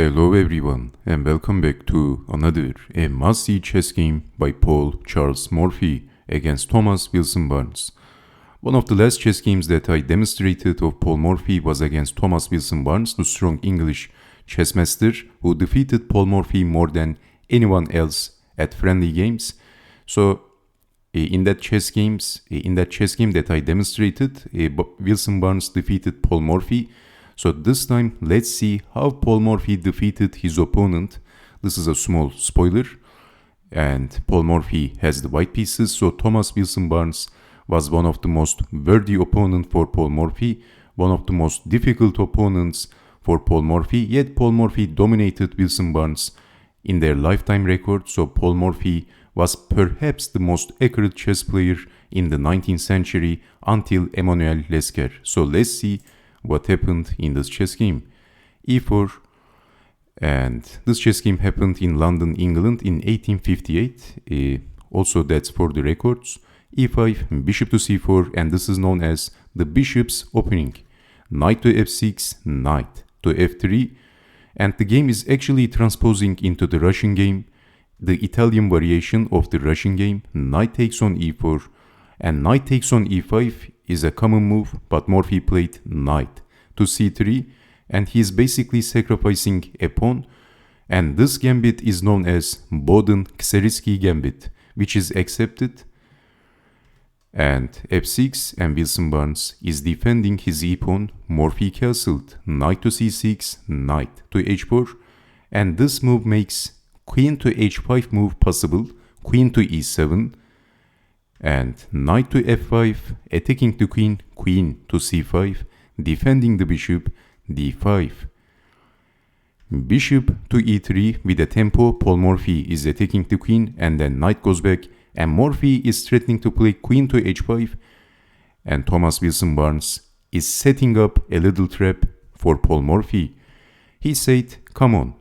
Hello everyone and welcome back to another must-see chess game by Paul Charles Morphy against Thomas Wilson Barnes. One of the last chess games that I demonstrated of Paul Morphy was against Thomas Wilson Barnes, the strong English chess master who defeated Paul Morphy more than anyone else at friendly games. So in that chess game that I demonstrated, Wilson Barnes defeated Paul Morphy. So this time, let's see how Paul Morphy defeated his opponent. This is a small spoiler. And Paul Morphy has the white pieces. So Thomas Wilson Barnes was one of the most worthy opponents for Paul Morphy. One of the most difficult opponents for Paul Morphy. Yet Paul Morphy dominated Wilson Barnes in their lifetime record. So Paul Morphy was perhaps the most accurate chess player in the 19th century until Emmanuel Lescar. So let's see what happened in this chess game. E4, and this chess game happened in London, England in 1858. Also that's for the records. E5, bishop to c4, and this is known as the bishop's opening. Knight to f6, knight to f3, and the game is actually transposing into the Russian game, the Italian variation of the Russian game. Knight takes on e4 and knight takes on e5 is a common move, but Morphy played knight to c3 and he is basically sacrificing a pawn, and this gambit is known as Boden-Kieseritsky gambit, which is accepted. And f6, and Wilson Barnes is defending his e-pawn. Morphy castled knight to c6, knight to h4, and this move makes queen to h5 move possible, queen to e7, and knight to f5, attacking the queen, queen to c5, defending the bishop, d5. Bishop to e3 with a tempo. Paul Morphy is attacking the queen, and then knight goes back, and Morphy is threatening to play queen to h5, and Thomas Wilson Barnes is setting up a little trap for Paul Morphy. He said, "Come on,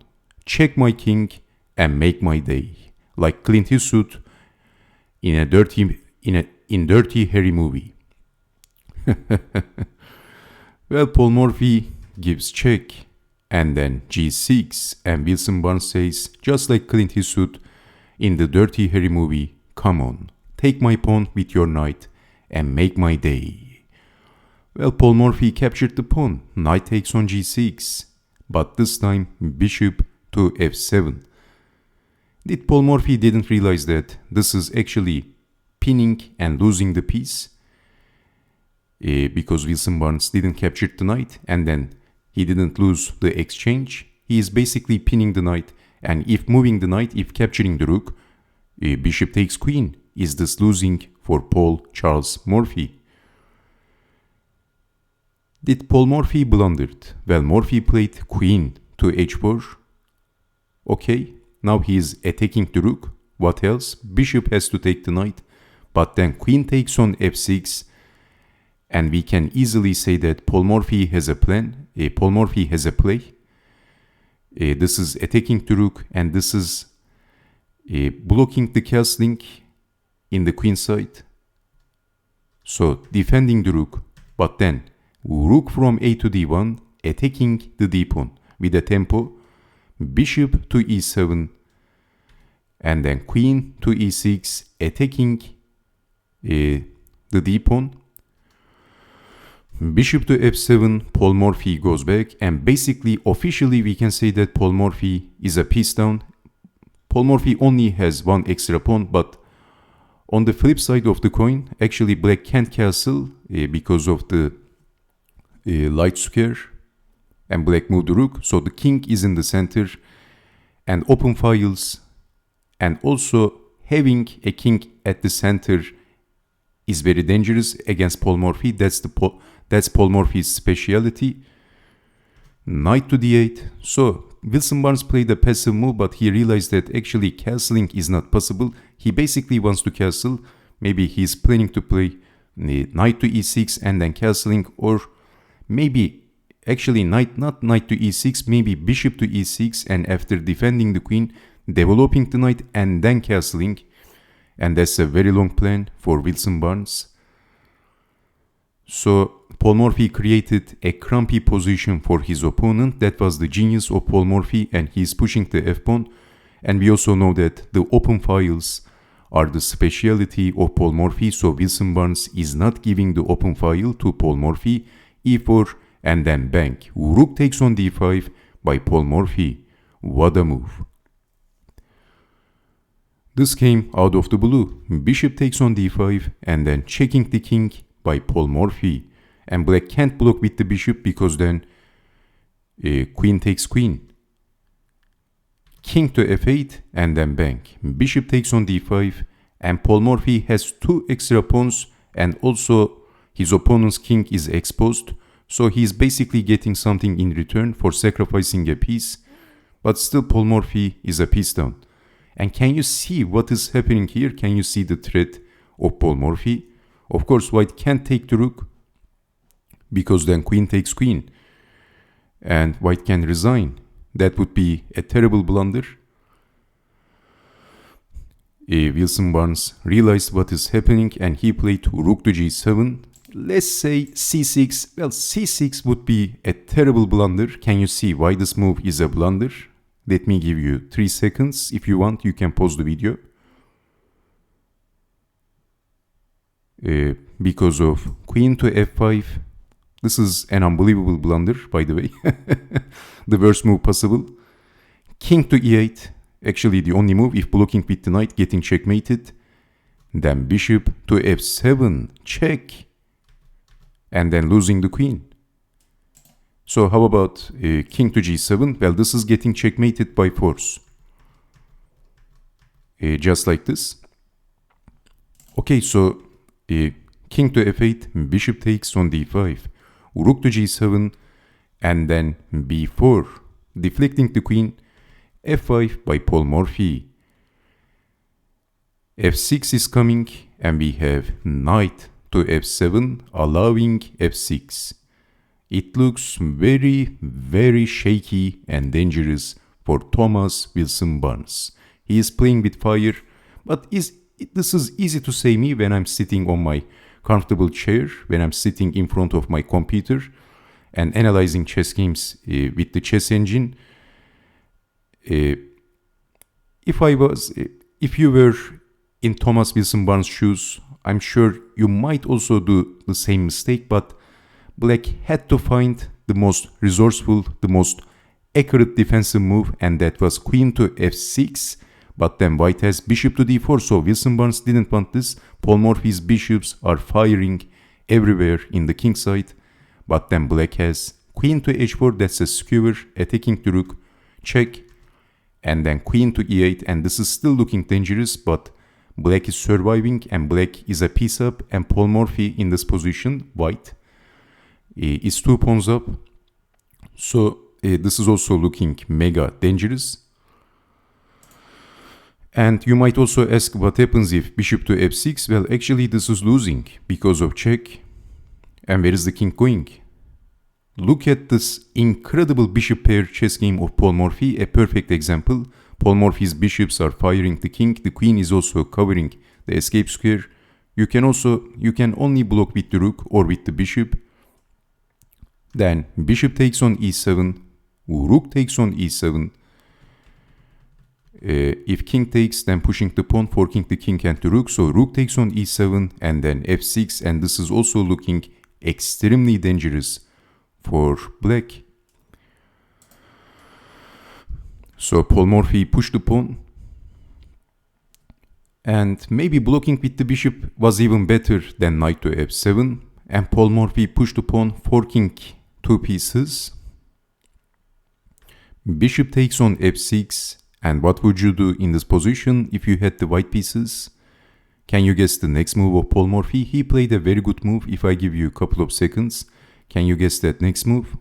check my king and make my day," like Clint Eastwood in Dirty Harry movie. Well, Paul Morphy gives check and then g6, and Wilson Barnes says, just like Clint Eastwood in the Dirty Harry movie, "Come on, take my pawn with your knight and make my day." Well, Paul Morphy captured the pawn. Knight takes on g6, but this time bishop to f7. Did Paul Morphy didn't realize that this is actually pinning and losing the piece, because Wilson Barnes didn't capture the knight and then he didn't lose the exchange. He is basically pinning the knight, and if moving the knight, if capturing the rook, bishop takes queen. Is this losing for Paul Charles Morphy? Did Paul Morphy blundered? Well, Morphy played queen to h4. Okay, now he is attacking the rook. What else? Bishop has to take the knight, but then queen takes on f6, and we can easily say that Paul Morphy has a plan. Paul Morphy has a play. This is attacking the rook, and this is blocking the castling in the queen side. So defending the rook, but then rook from a to d1, attacking the d pawn with a tempo. Bishop to e7, and then queen to e6, attacking the d pawn. Bishop to f7, Paul Morphy goes back, and basically officially we can say that Paul Morphy is a piece down. Paul Morphy only has one extra pawn, but on the flip side of the coin, actually black can't castle because of the light square, and black moved the rook, so the king is in the center and open files, and also having a king at the center is very dangerous against Paul Morphy. That's Paul Morphy's speciality. Knight to d8. So Wilson Barnes played a passive move, but he realized that actually castling is not possible. He basically wants to castle. Maybe he's planning to play knight to e6 and then castling, or maybe actually not knight to e6, maybe bishop to e6, and after defending the queen, developing the knight and then castling. And that's a very long plan for Wilson Barnes. So Paul Morphy created a crampy position for his opponent. That was the genius of Paul Morphy, and he is pushing the f-pawn. And we also know that the open files are the speciality of Paul Morphy, so Wilson Barnes is not giving the open file to Paul Morphy. e4 and then bank. Rook takes on d5 by Paul Morphy. What a move. This came out of the blue. Bishop takes on d5 and then checking the king by Paul Morphy. And black can't block with the bishop because then queen takes queen. King to f8 and then bank. Bishop takes on d5 and Paul Morphy has two extra pawns and also his opponent's king is exposed. So he's basically getting something in return for sacrificing a piece. But still Paul Morphy is a piece down. And can you see what is happening here? Can you see the threat of Paul Morphy? Of course white can't take the rook because then queen takes queen. And white can resign. That would be a terrible blunder. Wilson Barnes realized what is happening and he played rook to g7. Let's say c6. Well, c6 would be a terrible blunder. Can you see why this move is a blunder? Let me give you 3 seconds. If you want, you can pause the video. Because of queen to f5. This is an unbelievable blunder, by the way. The worst move possible. King to e8. Actually, the only move if blocking with the knight, getting checkmated. Then bishop to f7. Check. And then losing the queen. So how about king to g7? Well, this is getting checkmated by force. Just like this. Okay, so king to f8, bishop takes on d5. Rook to g7 and then b4, deflecting the queen. f5 by Paul Morphy. f6 is coming and we have knight to f7 allowing f6. It looks very, very shaky and dangerous for Thomas Wilson Barnes. He is playing with fire, but this is easy to say me when I'm sitting on my comfortable chair, when I'm sitting in front of my computer and analyzing chess games with the chess engine. If you were in Thomas Wilson Barnes' shoes, I'm sure you might also do the same mistake, but black had to find the most resourceful, the most accurate defensive move, and that was queen to f6. But then white has bishop to d4, so Wilson Barnes didn't want this. Paul Morphy's bishops are firing everywhere in the king side. But then black has queen to h4, that's a skewer, attacking the rook, check. And then queen to e8, and this is still looking dangerous, but black is surviving and black is a piece up, and Paul Morphy in this position, white, is 2 pawns up. So this is also looking mega dangerous. And you might also ask what happens if bishop to f6. Well, actually this is losing because of check. And where is the king going? Look at this incredible bishop pair chess game of Paul Morphy, a perfect example. Paul Morphy's bishops are firing the king. The queen is also covering the escape square. You can only block with the rook or with the bishop. Then bishop takes on e7, rook takes on e7. If king takes, then pushing the pawn, forking the king and the rook. So rook takes on e7 and then f6, and this is also looking extremely dangerous for black. So Paul Morphy pushed the pawn, and maybe blocking with the bishop was even better than knight to f7, and Paul Morphy pushed the pawn, forking 2 pieces. Bishop takes on f6, and what would you do in this position if you had the white pieces? Can you guess the next move of Paul Morphy? He played a very good move. If I give you a couple of seconds, can you guess that next move?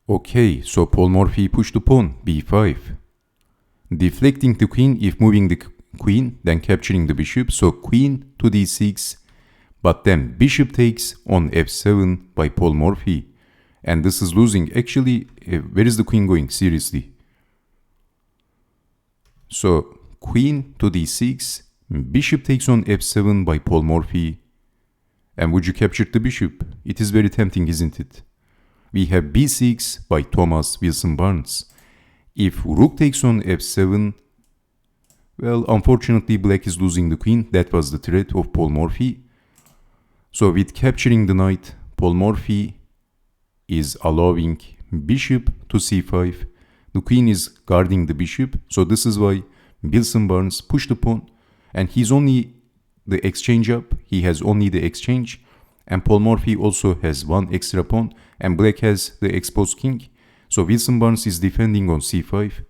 Okay, so Paul Morphy pushed the pawn, b5. Deflecting the queen if moving the queen, then capturing the bishop. So queen to d6, but then bishop takes on f7 by Paul Morphy. And this is losing. Actually, where is the queen going? Seriously. So, queen to d6. Bishop takes on f7 by Paul Morphy. And would you capture the bishop? It is very tempting, isn't it? We have b6 by Thomas Wilson Barnes. If rook takes on f7, well, unfortunately, black is losing the queen. That was the threat of Paul Morphy. So with capturing the knight, Paul Morphy is allowing bishop to c5. The queen is guarding the bishop. So this is why Wilson Barnes pushed the pawn. And he's only the exchange up. He has only the exchange. And Paul Morphy also has one extra pawn. And black has the exposed king. So Wilson Barnes is defending on c5.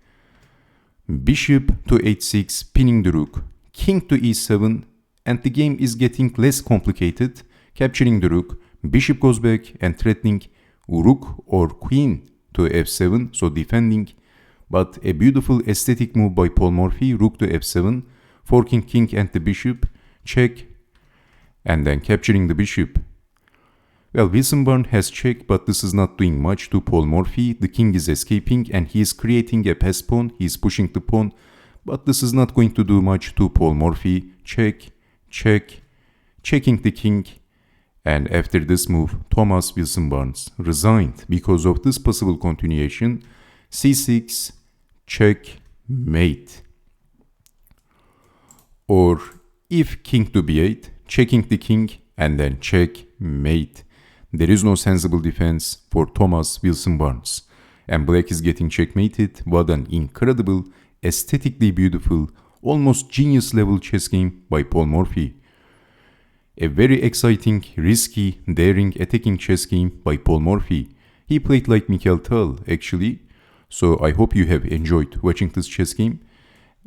Bishop to h6, pinning the rook. King to e7. And the game is getting less complicated. Capturing the rook. Bishop goes back and threatening rook or queen to f7. So defending. But a beautiful aesthetic move by Paul Morphy. Rook to f7. Forking king and the bishop. Check. And then capturing the bishop. Well, Wilson Barnes has checked, but this is not doing much to Paul Morphy. The king is escaping and he is creating a pass pawn. He is pushing the pawn, but this is not going to do much to Paul Morphy. Check, check, checking the king. And after this move, Thomas Wilson Barnes resigned because of this possible continuation. c6, check, mate. Or if king to b8, checking the king and then check, mate. There is no sensible defense for Thomas Wilson Barnes. And black is getting checkmated. What an incredible, aesthetically beautiful, almost genius level chess game by Paul Morphy. A very exciting, risky, daring, attacking chess game by Paul Morphy. He played like Mikhail Tal actually. So I hope you have enjoyed watching this chess game.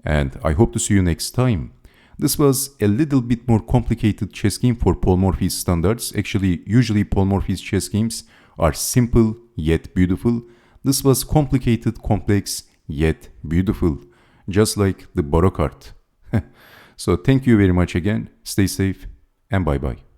And I hope to see you next time. This was a little bit more complicated chess game for Paul Morphy's standards. Actually, usually Paul Morphy's chess games are simple yet beautiful. This was complicated, complex yet beautiful. Just like the Baroque art. So thank you very much again. Stay safe and bye bye.